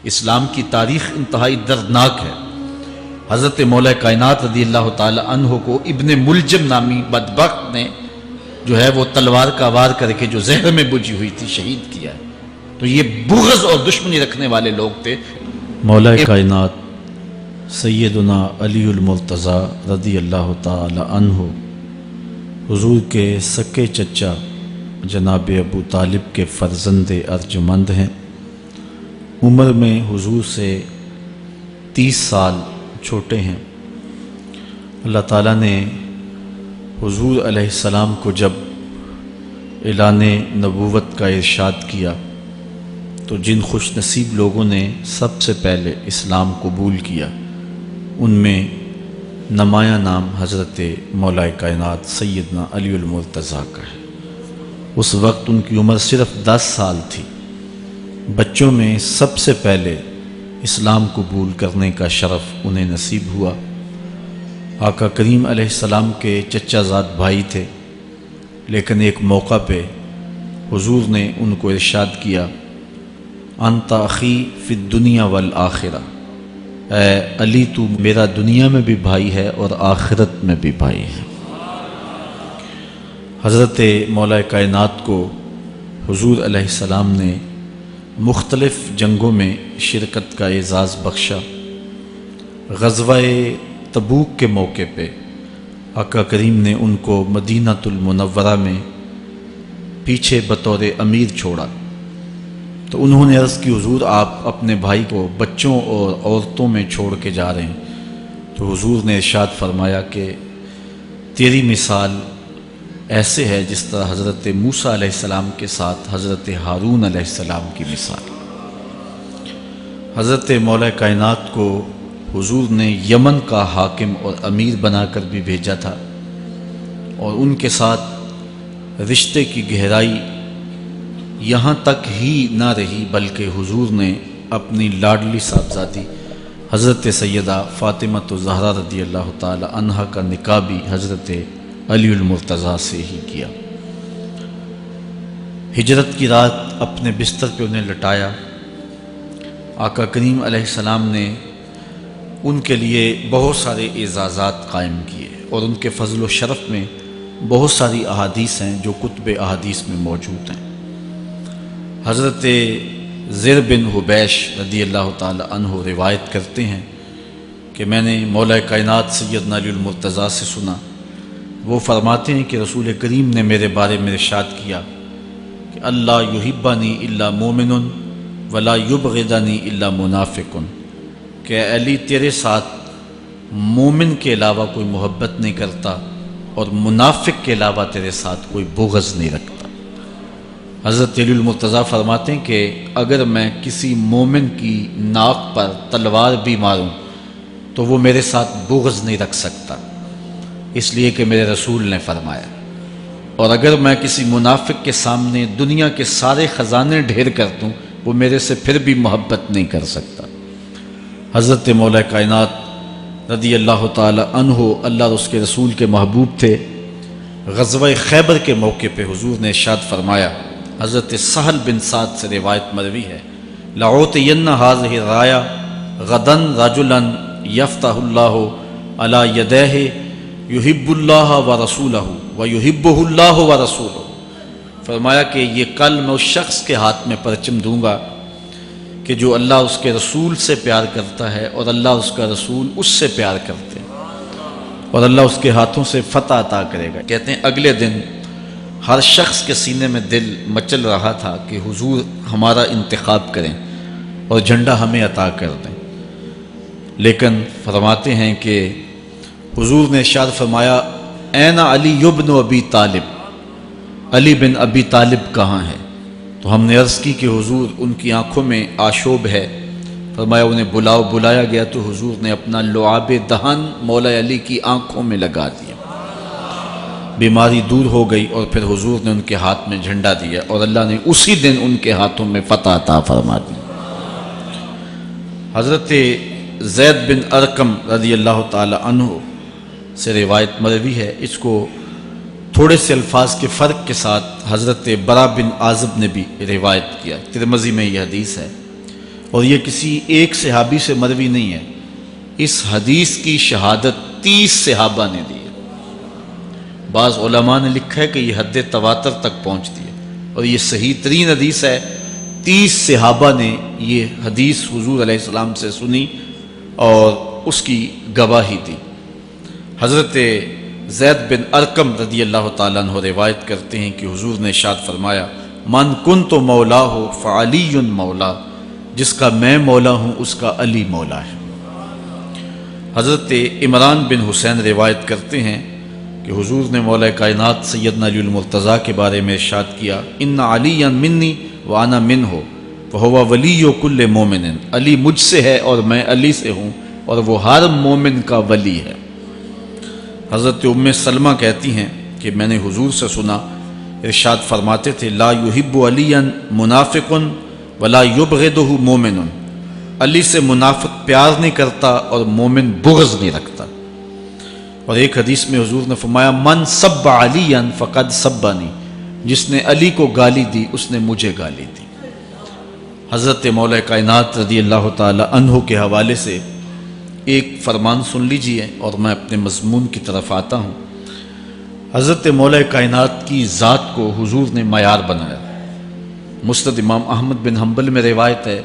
اسلام کی تاریخ انتہائی دردناک ہے۔ حضرت مولا کائنات رضی اللہ تعالی عنہ کو ابن ملجم نامی بدبخت نے جو ہے وہ تلوار کا وار کر کے جو زہر میں بجھی ہوئی تھی شہید کیا ہے۔ تو یہ بغض اور دشمنی رکھنے والے لوگ تھے۔ مولا کائنات سیدنا علی المرتضیٰ رضی اللہ تعالی عنہ حضور کے سکے چچا جناب ابو طالب کے فرزند ارجمند ہیں۔ عمر میں حضور سے 30 سال چھوٹے ہیں۔ اللہ تعالیٰ نے حضور علیہ السلام کو جب اعلان نبوت کا ارشاد کیا تو جن خوش نصیب لوگوں نے سب سے پہلے اسلام قبول کیا ان میں نمایاں نام حضرت مولا کائنات سیدنا علی المرتضیٰ کا ہے۔ اس وقت ان کی عمر صرف 10 سال تھی۔ بچوں میں سب سے پہلے اسلام قبول کرنے کا شرف انہیں نصیب ہوا۔ آقا کریم علیہ السلام کے چچا زاد بھائی تھے، لیکن ایک موقع پہ حضور نے ان کو ارشاد کیا، انت اخی فی الدنیا والآخرہ، اے علی تو میرا دنیا میں بھی بھائی ہے اور آخرت میں بھی بھائی ہے۔ حضرت مولا کائنات کو حضور علیہ السلام نے مختلف جنگوں میں شرکت کا اعزاز بخشا۔ غزوہ تبوک کے موقع پہ آقا کریم نے ان کو مدینہ المنورہ میں پیچھے بطور امیر چھوڑا، تو انہوں نے عرض کی حضور آپ اپنے بھائی کو بچوں اور عورتوں میں چھوڑ کے جا رہے ہیں، تو حضور نے ارشاد فرمایا کہ تیری مثال ایسے ہے جس طرح حضرت موسیٰ علیہ السلام کے ساتھ حضرت ہارون علیہ السلام کی مثال۔ حضرت مولا کائنات کو حضور نے یمن کا حاکم اور امیر بنا کر بھی بھیجا تھا، اور ان کے ساتھ رشتے کی گہرائی یہاں تک ہی نہ رہی بلکہ حضور نے اپنی لاڈلی صاحبزادی حضرت سیدہ فاطمۃ الزہرا رضی اللہ تعالی عنہا کا نکاح بھی حضرت علی المرتضیٰ سے ہی کیا۔ ہجرت کی رات اپنے بستر پہ انہیں لٹایا۔ آقا کریم علیہ السلام نے ان کے لیے بہت سارے اعزازات قائم کیے، اور ان کے فضل و شرف میں بہت ساری احادیث ہیں جو کتب احادیث میں موجود ہیں۔ حضرت زر بن حبیش رضی اللہ تعالی عنہ روایت کرتے ہیں کہ میں نے مولا کائنات سیدنا علی المرتضیٰ سے سنا، وہ فرماتے ہیں کہ رسول کریم نے میرے بارے میں ارشاد کیا کہ اللہ یحبنی الا مومن ولا یبغضنی الا منافق، کہ علی تیرے ساتھ مومن کے علاوہ کوئی محبت نہیں کرتا اور منافق کے علاوہ تیرے ساتھ کوئی بغض نہیں رکھتا۔ حضرت علی المرتضیٰ فرماتے ہیں کہ اگر میں کسی مومن کی ناک پر تلوار بھی ماروں تو وہ میرے ساتھ بغض نہیں رکھ سکتا، اس لیے کہ میرے رسول نے فرمایا، اور اگر میں کسی منافق کے سامنے دنیا کے سارے خزانے ڈھیر کر دوں وہ میرے سے پھر بھی محبت نہیں کر سکتا۔ حضرت مولا کائنات رضی اللہ تعالی عنہ اللہ اور اس کے رسول کے محبوب تھے۔ غزوہ خیبر کے موقع پہ حضور نے ارشاد فرمایا، حضرت سہل بن سعد سے روایت مروی ہے، لَأُعْطِيَنَّ هَذِهِ الرَّايَةَ غَدًا رَجُلًا يَفْتَحُ اللَّهُ عَلَى يَدَيْهِ يُحِبُّ اللَّهَ وَرَسُولَهُ وَيُحِبُّهُ اللَّهُ وَرَسُولُهُ۔ فرمایا کہ یہ کل میں اس شخص کے ہاتھ میں پرچم دوں گا کہ جو اللہ اس کے رسول سے پیار کرتا ہے اور اللہ اس کا رسول اس سے پیار کرتے ہیں، اور اللہ اس کے ہاتھوں سے فتح عطا کرے گا۔ کہتے ہیں اگلے دن ہر شخص کے سینے میں دل مچل رہا تھا کہ حضور ہمارا انتخاب کریں اور جھنڈا ہمیں عطا کر دیں، لیکن فرماتے ہیں کہ حضور نے ارشاد فرمایا، این علی بن ابی طالب، علی بن ابی طالب کہاں ہے؟ تو ہم نے عرض کی کہ حضور ان کی آنکھوں میں آشوب ہے۔ فرمایا انہیں بلاؤ۔ بلایا گیا تو حضور نے اپنا لعاب دہن مولا علی کی آنکھوں میں لگا دیا، بیماری دور ہو گئی، اور پھر حضور نے ان کے ہاتھ میں جھنڈا دیا اور اللہ نے اسی دن ان کے ہاتھوں میں فتح عطا فرما دی۔ حضرت زید بن ارقم رضی اللہ تعالی عنہ سے روایت مروی ہے، اس کو تھوڑے سے الفاظ کے فرق کے ساتھ حضرت برا بن عازب نے بھی روایت کیا، ترمذی میں یہ حدیث ہے۔ اور یہ کسی ایک صحابی سے مروی نہیں ہے، اس حدیث کی شہادت 30 صحابہ نے دی ہے۔ بعض علماء نے لکھا ہے کہ یہ حد تواتر تک پہنچتی ہے، اور یہ صحیح ترین حدیث ہے۔ 30 صحابہ نے یہ حدیث حضور علیہ السلام سے سنی اور اس کی گواہی دی۔ حضرت زید بن ارقم رضی اللہ تعالیٰ عنہ روایت کرتے ہیں کہ حضور نے ارشاد فرمایا، من کنت مولا ہو فعلی مولا، جس کا میں مولا ہوں اس کا علی مولا ہے۔ حضرت عمران بن حسین روایت کرتے ہیں کہ حضور نے مولا کائنات سیدنا علی المرتضیٰ کے بارے میں ارشاد کیا، ان علی منی وانا منہ فہو ولی کل مومن، علی مجھ سے ہے اور میں علی سے ہوں، اور وہ ہر مومن کا ولی ہے۔ حضرت ام سلمہ کہتی ہیں کہ میں نے حضور سے سنا، ارشاد فرماتے تھے، لا یحب علی منافق ولا یبغضہ مومن، علی سے منافق پیار نہیں کرتا اور مومن بغض نہیں رکھتا۔ اور ایک حدیث میں حضور نے فرمایا، من سب علی فقد سبنی، جس نے علی کو گالی دی اس نے مجھے گالی دی۔ حضرت مولا کائنات رضی اللہ تعالی عنہ کے حوالے سے ایک فرمان سن لیجئے اور میں اپنے مضمون کی طرف آتا ہوں۔ حضرت مولا کائنات کی ذات کو حضور نے معیار بنایا۔ مسند امام احمد بن حنبل میں روایت ہے،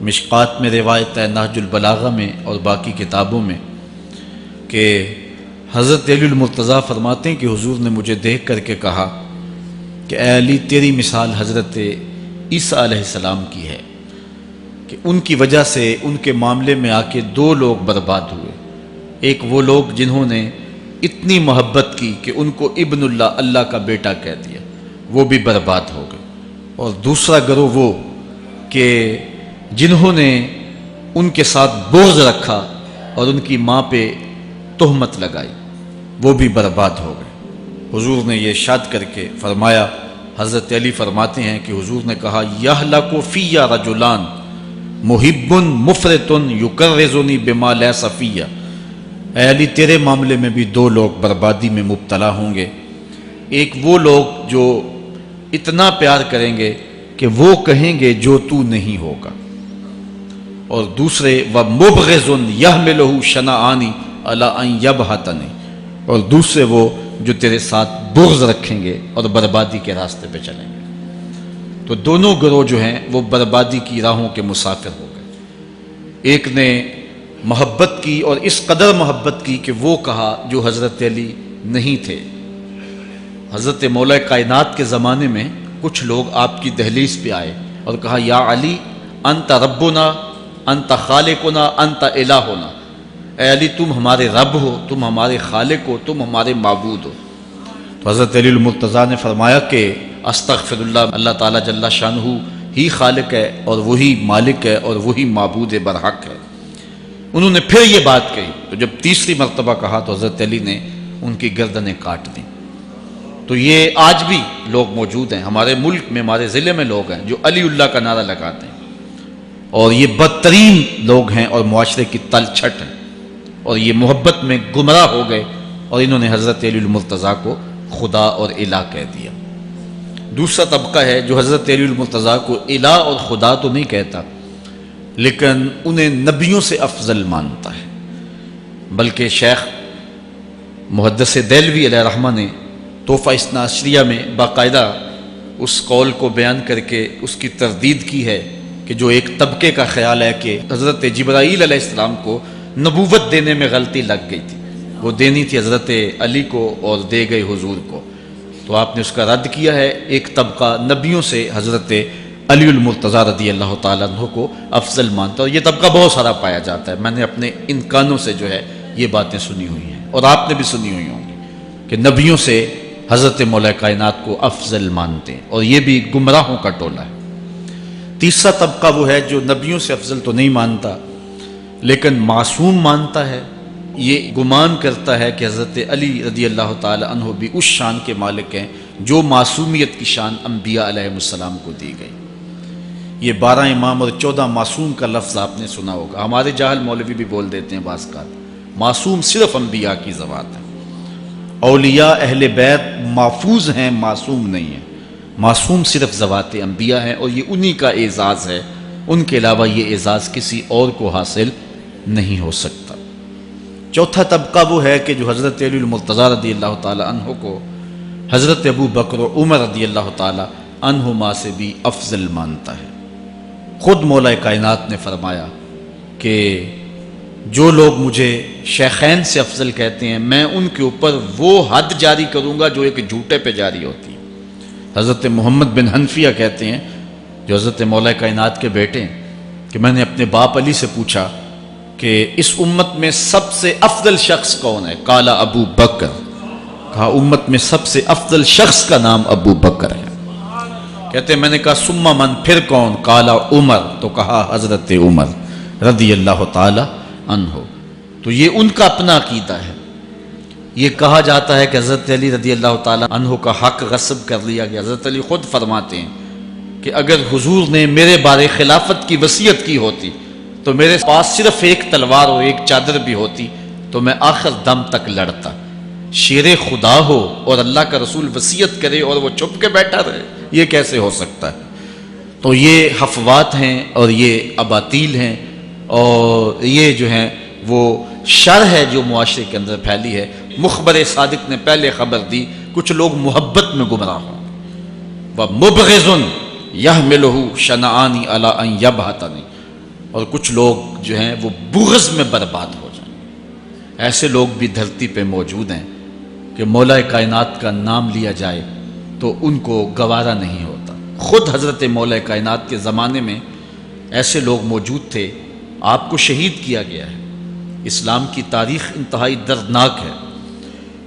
مشکات میں روایت ہے، نہج البلاغہ میں اور باقی کتابوں میں، کہ حضرت علی المرتضیٰ فرماتے ہیں کہ حضور نے مجھے دیکھ کر کے کہا کہ اے علی، تیری مثال حضرت عیسیٰ علیہ السلام کی ہے کہ ان کی وجہ سے ان کے معاملے میں آ کے 2 لوگ برباد ہوئے۔ ایک وہ لوگ جنہوں نے اتنی محبت کی کہ ان کو ابن اللہ، اللہ کا بیٹا کہہ دیا، وہ بھی برباد ہو گئے، اور دوسرا گروہ وہ کہ جنہوں نے ان کے ساتھ بغض رکھا اور ان کی ماں پہ تہمت لگائی، وہ بھی برباد ہو گئے۔ حضور نے یہ ارشاد کر کے فرمایا، حضرت علی فرماتے ہیں کہ حضور نے کہا، یہلک فی رجلان محب مفرط یکرزنی بما لیس فی، اے علی تیرے معاملے میں بھی 2 لوگ بربادی میں مبتلا ہوں گے۔ ایک وہ لوگ جو اتنا پیار کریں گے کہ وہ کہیں گے جو تو نہیں ہوگا، اور دوسرے ومبغض یحملہ شنآنی علی ان یبہتنی، اور دوسرے وہ جو تیرے ساتھ بغض رکھیں گے اور بربادی کے راستے پہ چلیں گے۔ تو دونوں گروہ جو ہیں وہ بربادی کی راہوں کے مسافر ہو گئے۔ ایک نے محبت کی اور اس قدر محبت کی کہ وہ کہا جو حضرت علی نہیں تھے۔ حضرت مولا کائنات کے زمانے میں کچھ لوگ آپ کی دہلیز پہ آئے اور کہا، یا علی انت ربنا انت خالقنا انت الہنا، اے علی تم ہمارے رب ہو، تم ہمارے خالق ہو، تم ہمارے معبود ہو۔ تو حضرت علی المرتضیٰ نے فرمایا کہ استغفر اللہ، اللہ تعالیٰ جل شانہ ہی خالق ہے اور وہی مالک ہے اور وہی معبود برحق ہے۔ انہوں نے پھر یہ بات کہی، تو جب تیسری مرتبہ کہا تو حضرت علی نے ان کی گردنیں کاٹ دیں۔ تو یہ آج بھی لوگ موجود ہیں ہمارے ملک میں، ہمارے ضلع میں لوگ ہیں جو علی اللہ کا نعرہ لگاتے ہیں، اور یہ بدترین لوگ ہیں اور معاشرے کی تل چھٹ ہیں، اور یہ محبت میں گمراہ ہو گئے اور انہوں نے حضرت علی المرتضیٰ کو خدا اور الہ کہہ دیا۔ دوسرا طبقہ ہے جو حضرت علی المرتضیٰ کو الہ اور خدا تو نہیں کہتا، لیکن انہیں نبیوں سے افضل مانتا ہے۔ بلکہ شیخ محدث دہلوی علیہ رحمہ نے تحفہ اثنا عشریہ میں باقاعدہ اس قول کو بیان کر کے اس کی تردید کی ہے کہ جو ایک طبقے کا خیال ہے کہ حضرت جبرائیل علیہ السلام کو نبوت دینے میں غلطی لگ گئی تھی، وہ دینی تھی حضرت علی کو اور دے گئی حضور کو، تو آپ نے اس کا رد کیا ہے۔ ایک طبقہ نبیوں سے حضرت علی المرتضیٰ رضی اللہ تعالیٰ عنہ کو افضل مانتا ہے، اور یہ طبقہ بہت سارا پایا جاتا ہے۔ میں نے اپنے ان کانوں سے جو ہے یہ باتیں سنی ہوئی ہیں، اور آپ نے بھی سنی ہوئی ہوں گی کہ نبیوں سے حضرت مولا کائنات کو افضل مانتے ہیں، اور یہ بھی گمراہوں کا ٹولہ ہے۔ تیسرا طبقہ وہ ہے جو نبیوں سے افضل تو نہیں مانتا لیکن معصوم مانتا ہے، یہ گمان کرتا ہے کہ حضرت علی رضی اللہ تعالی عنہ بھی اس شان کے مالک ہیں جو معصومیت کی شان انبیاء علیہ السلام کو دی گئی۔ یہ 12 امام اور 14 معصوم کا لفظ آپ نے سنا ہوگا، ہمارے جاہل مولوی بھی بول دیتے ہیں بعض کا، معصوم صرف انبیاء کی ذوات ہے۔ اولیاء اہل بیت محفوظ ہیں، معصوم نہیں ہیں، معصوم صرف ذوات انبیاء ہیں، اور یہ انہی کا اعزاز ہے ان کے علاوہ یہ اعزاز کسی اور کو حاصل نہیں ہو سکتا۔ چوتھا طبقہ وہ ہے کہ جو حضرت علی المرتضیٰ رضی اللہ تعالی عنہ کو حضرت ابو بکر و عمر رضی اللہ تعالی عنہما سے بھی افضل مانتا ہے۔ خود مولا کائنات نے فرمایا کہ جو لوگ مجھے شیخین سے افضل کہتے ہیں میں ان کے اوپر وہ حد جاری کروں گا جو ایک جھوٹے پہ جاری ہوتی ہے۔ حضرت محمد بن حنفیہ کہتے ہیں جو حضرت مولا کائنات کے بیٹے ہیں کہ میں نے اپنے باپ علی سے پوچھا کہ اس امت میں سب سے افضل شخص کون ہے؟ قال ابو بکر، کہا امت میں سب سے افضل شخص کا نام ابو بکر ہے۔ کہتے ہیں میں نے کہا ثم من، پھر کون؟ قال عمر، تو کہا حضرت عمر رضی اللہ تعالی عنہ۔ تو یہ ان کا اپنا عقیدہ ہے۔ یہ کہا جاتا ہے کہ حضرت علی رضی اللہ تعالی عنہ کا حق غصب کر لیا گیا۔ حضرت علی خود فرماتے ہیں کہ اگر حضور نے میرے بارے خلافت کی وصیت کی ہوتی تو میرے پاس صرف ایک تلوار اور ایک چادر بھی ہوتی تو میں آخر دم تک لڑتا۔ شیر خدا ہو اور اللہ کا رسول وصیت کرے اور وہ چھپ کے بیٹھا رہے، یہ کیسے ہو سکتا ہے؟ تو یہ حفوات ہیں اور یہ اباطیل ہیں اور یہ جو ہیں وہ شر ہے جو معاشرے کے اندر پھیلی ہے۔ مخبر صادق نے پہلے خبر دی کچھ لوگ محبت میں گمراہ ہوں، وَمُبْغِضٌ يَحْمِلُهُ شَنَآنِ عَلَىٰ أَن يَبْهَتَنِ، اور کچھ لوگ جو ہیں وہ بغض میں برباد ہو جائیں۔ ایسے لوگ بھی دھرتی پہ موجود ہیں کہ مولا کائنات کا نام لیا جائے تو ان کو گوارا نہیں ہوتا۔ خود حضرت مولا کائنات کے زمانے میں ایسے لوگ موجود تھے، آپ کو شہید کیا گیا ہے۔ اسلام کی تاریخ انتہائی دردناک ہے۔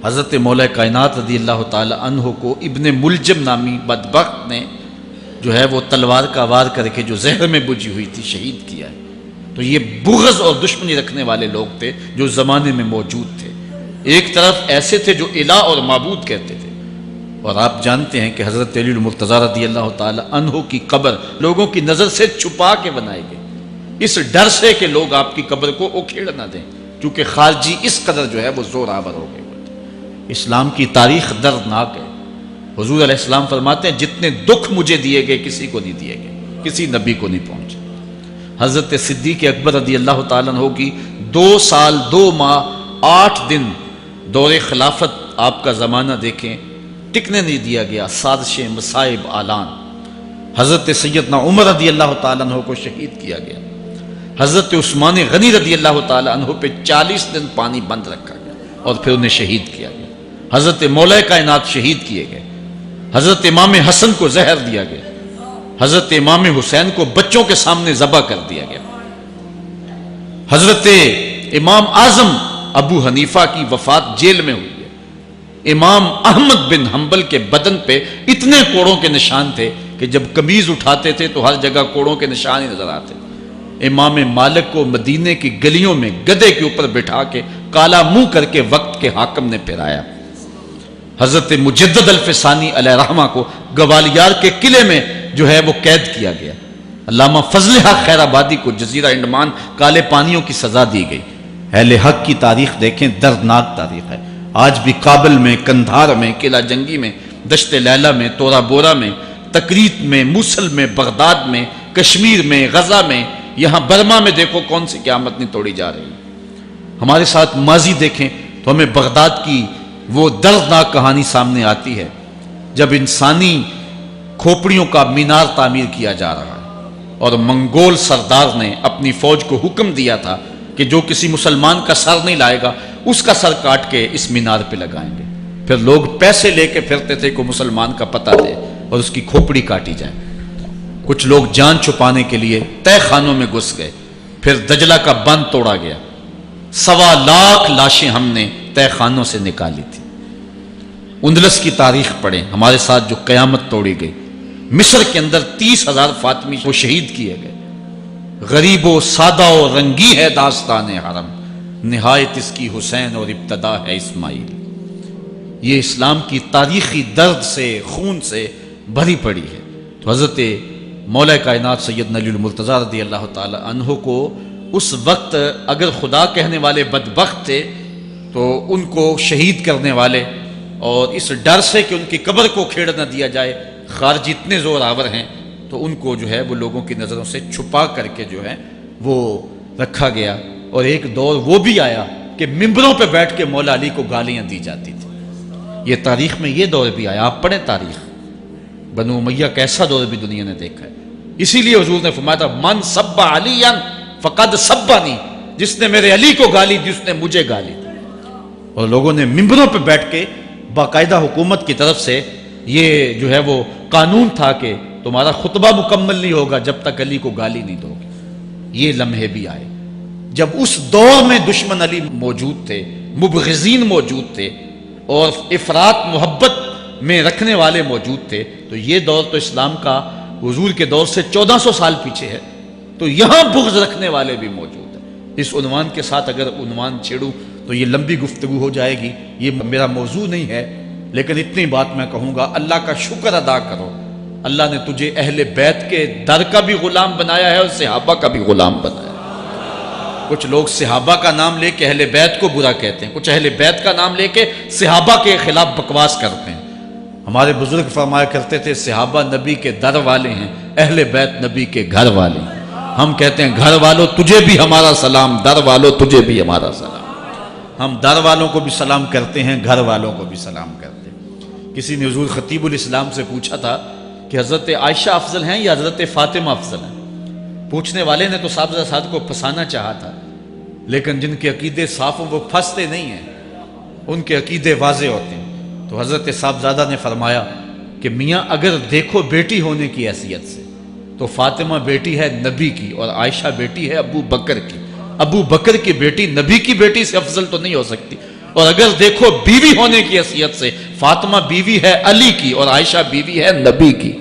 حضرت مولا کائنات رضی اللہ تعالی عنہ کو ابن ملجم نامی بدبخت نے جو ہے وہ تلوار کا وار کر کے جو زہر میں بجھی ہوئی تھی شہید کیا ہے۔ تو یہ بغض اور دشمنی رکھنے والے لوگ تھے جو زمانے میں موجود تھے۔ ایک طرف ایسے تھے جو الہ اور معبود کہتے تھے، اور آپ جانتے ہیں کہ حضرت علی المرتضیٰ رضی اللہ تعالی عنہ کی قبر لوگوں کی نظر سے چھپا کے بنائی گئی، اس ڈر سے کہ لوگ آپ کی قبر کو اکھیڑ نہ دیں، کیونکہ خارجی اس قدر جو ہے وہ زور آور ہو گئے۔ اسلام کی تاریخ دردناک ہے۔ حضور علیہ السلام فرماتے ہیں جتنے دکھ مجھے دیے گئے کسی کو نہیں دیے گئے، کسی نبی کو نہیں پہنچے۔ حضرت صدیق اکبر رضی اللہ تعالیٰ عنہ کی 2 سال 2 ماہ 8 دن دور خلافت آپ کا زمانہ دیکھیں، ٹکنے نہیں دیا گیا، سازشیں، مصائب، اعلان۔ حضرت سیدنا عمر رضی اللہ تعالیٰ عنہ کو شہید کیا گیا۔ حضرت عثمان غنی رضی اللہ تعالیٰ عنہ پہ 40 دن پانی بند رکھا گیا اور پھر انہیں شہید کیا گیا۔ حضرت مولا کائنات شہید کیے گئے۔ حضرت امام حسن کو زہر دیا گیا۔ حضرت امام حسین کو بچوں کے سامنے ذبح کر دیا گیا۔ حضرت امام اعظم ابو حنیفہ کی وفات جیل میں ہوئی ہے۔ امام احمد بن حنبل کے بدن پہ اتنے کوڑوں کے نشان تھے کہ جب قمیض اٹھاتے تھے تو ہر جگہ کوڑوں کے نشان ہی نظر آتے۔ امام مالک کو مدینے کی گلیوں میں گدھے کے اوپر بٹھا کے کالا منہ کر کے وقت کے حاکم نے پھرایا۔ حضرت مجدد الفسانی علیہ رحمہ کو گوالیار کے قلعے میں جو ہے وہ قید کیا گیا۔ علامہ فضل حق خیر آبادی کو جزیرہ انڈمان کالے پانیوں کی سزا دی گئی۔ اہل حق کی تاریخ دیکھیں، دردناک تاریخ ہے۔ آج بھی کابل میں، کندھار میں، قلعہ جنگی میں، دشت لیلہ میں، تورا بورا میں، تکریت میں، موصل میں، بغداد میں، کشمیر میں، غزہ میں، یہاں برما میں دیکھو کون سی قیامت نہیں توڑی جا رہی۔ ہمارے ساتھ ماضی دیکھیں تو ہمیں بغداد کی وہ دردناک کہانی سامنے آتی ہے جب انسانی کھوپڑیوں کا مینار تعمیر کیا جا رہا ہے اور منگول سردار نے اپنی فوج کو حکم دیا تھا کہ جو کسی مسلمان کا سر نہیں لائے گا اس کا سر کاٹ کے اس مینار پہ لگائیں گے۔ پھر لوگ پیسے لے کے پھرتے تھے کہ مسلمان کا پتہ دے اور اس کی کھوپڑی کاٹی جائے۔ کچھ لوگ جان چھپانے کے لیے تہہ خانوں میں گھس گئے۔ پھر دجلہ کا بند توڑا گیا، 1.25 لاکھ لاشیں ہم نے تہہ خانوں سے نکالی تھی۔ اندلس کی تاریخ پڑھیں، ہمارے ساتھ جو قیامت توڑی گئی۔ مصر کے اندر 30,000 فاطمی کو شہید کیے گئے۔ غریب و سادہ و رنگی ہے داستان حرم، نہایت اس کی حسین اور ابتدا ہے اسماعیل۔ یہ اسلام کی تاریخی درد سے، خون سے بھری پڑی ہے۔ تو حضرت مولا کائنات سیدنا علی المرتضیٰ رضی اللہ تعالی عنہ کو اس وقت اگر خدا کہنے والے بدبخت تھے تو ان کو شہید کرنے والے اور اس ڈر سے کہ ان کی قبر کو کھیڑ نہ دیا جائے خارجی اتنے زور آور ہیں تو ان کو جو ہے وہ لوگوں کی نظروں سے چھپا کر کے جو ہے وہ رکھا گیا، اور ایک دور وہ بھی آیا کہ ممبروں پہ بیٹھ کے مولا علی کو گالیاں دی جاتی تھی۔ یہ تاریخ میں یہ دور بھی آیا، آپ پڑھیں تاریخ، بنو امیہ کیسا دور بھی دنیا نے دیکھا ہے۔ اسی لیے حضور نے فرمایا تھا من سب علی فقد سبنی، جس نے میرے علی کو گالی دی اس نے مجھے گالی دی۔ اور لوگوں نے ممبروں پہ بیٹھ کے باقاعدہ حکومت کی طرف سے یہ جو ہے وہ قانون تھا کہ تمہارا خطبہ مکمل نہیں ہوگا جب تک علی کو گالی نہیں دو گے۔ یہ لمحے بھی آئے جب اس دور میں دشمن علی موجود تھے، مبغضین موجود تھے، اور افراط محبت میں رکھنے والے موجود تھے۔ تو یہ دور تو اسلام کا حضور کے دور سے 1400 سال پیچھے ہے، تو یہاں بغض رکھنے والے بھی موجود ہیں۔ اس عنوان کے ساتھ اگر عنوان چھیڑوں تو یہ لمبی گفتگو ہو جائے گی، یہ میرا موضوع نہیں ہے، لیکن اتنی بات میں کہوں گا، اللہ کا شکر ادا کرو، اللہ نے تجھے اہل بیت کے در کا بھی غلام بنایا ہے اور صحابہ کا بھی غلام بنایا ہے۔ کچھ لوگ صحابہ کا نام لے کے اہل بیت کو برا کہتے ہیں، کچھ اہل بیت کا نام لے کے صحابہ کے خلاف بکواس کرتے ہیں۔ ہمارے بزرگ فرمایا کرتے تھے صحابہ نبی کے در والے ہیں، اہل بیت نبی کے گھر والے ہیں۔ ہم کہتے ہیں گھر والوں تجھے بھی ہمارا سلام، در والوں تجھے بھی ہمارا سلام۔ ہم در والوں کو بھی سلام کرتے ہیں، گھر والوں کو بھی سلام کرتے ہیں۔ کسی نے حضور خطیب الاسلام سے پوچھا تھا کہ حضرت عائشہ افضل ہیں یا حضرت فاطمہ افضل ہیں؟ پوچھنے والے نے تو صاحبزادہ صاحب کو پھنسانا چاہا تھا، لیکن جن کے عقیدے صاف ہوں وہ پھنستے نہیں ہیں، ان کے عقیدے واضح ہوتے ہیں۔ تو حضرت صاحبزادہ نے فرمایا کہ میاں اگر دیکھو بیٹی ہونے کی حیثیت سے تو فاطمہ بیٹی ہے نبی کی اور عائشہ بیٹی ہے ابو بکر کی۔ ابو بکر کی بیٹی نبی کی بیٹی سے افضل تو نہیں ہو سکتی، اور اگر دیکھو بیوی ہونے کی حیثیت سے فاطمہ بیوی ہے علی کی اور عائشہ بیوی ہے نبی کی۔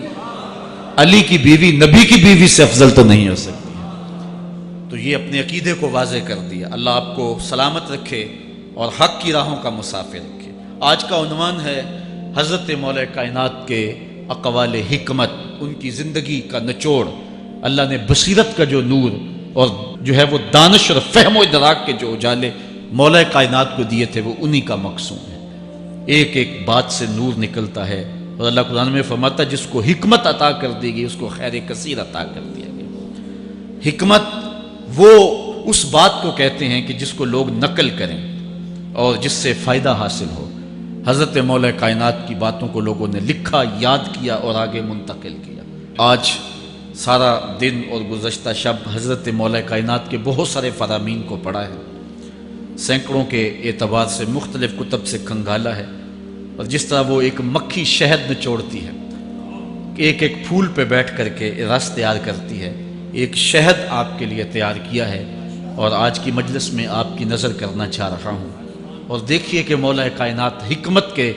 علی کی بیوی نبی کی بیوی سے افضل تو نہیں ہو سکتی۔ تو یہ اپنے عقیدے کو واضح کر دیا۔ اللہ آپ کو سلامت رکھے اور حق کی راہوں کا مسافر رکھے۔ آج کا عنوان ہے حضرت مولا کائنات کے اقوال حکمت، ان کی زندگی کا نچوڑ۔ اللہ نے بصیرت کا جو نور اور جو ہے وہ دانش اور فہم و ادراک کے جو اجالے مولا کائنات کو دیے تھے وہ انہی کا مقصود ہے۔ ایک ایک بات سے نور نکلتا ہے، اور اللہ قرآن میں فرماتا ہے جس کو حکمت عطا کر دی گئی اس کو خیر کثیر عطا کر دیا گیا۔ حکمت وہ اس بات کو کہتے ہیں کہ جس کو لوگ نقل کریں اور جس سے فائدہ حاصل ہو۔ حضرت مولا کائنات کی باتوں کو لوگوں نے لکھا، یاد کیا اور آگے منتقل کیا۔ آج سارا دن اور گزشتہ شب حضرت مولا کائنات کے بہت سارے فرامین کو پڑھا ہے، سینکڑوں کے اعتبار سے مختلف کتب سے کھنگالا ہے، اور جس طرح وہ ایک مکھی شہد نچوڑتی ہے، ایک ایک پھول پہ بیٹھ کر کے رس تیار کرتی ہے، ایک شہد آپ کے لیے تیار کیا ہے، اور آج کی مجلس میں آپ کی نظر کرنا چاہ رہا ہوں۔ اور دیکھیے کہ مولا کائنات حکمت کے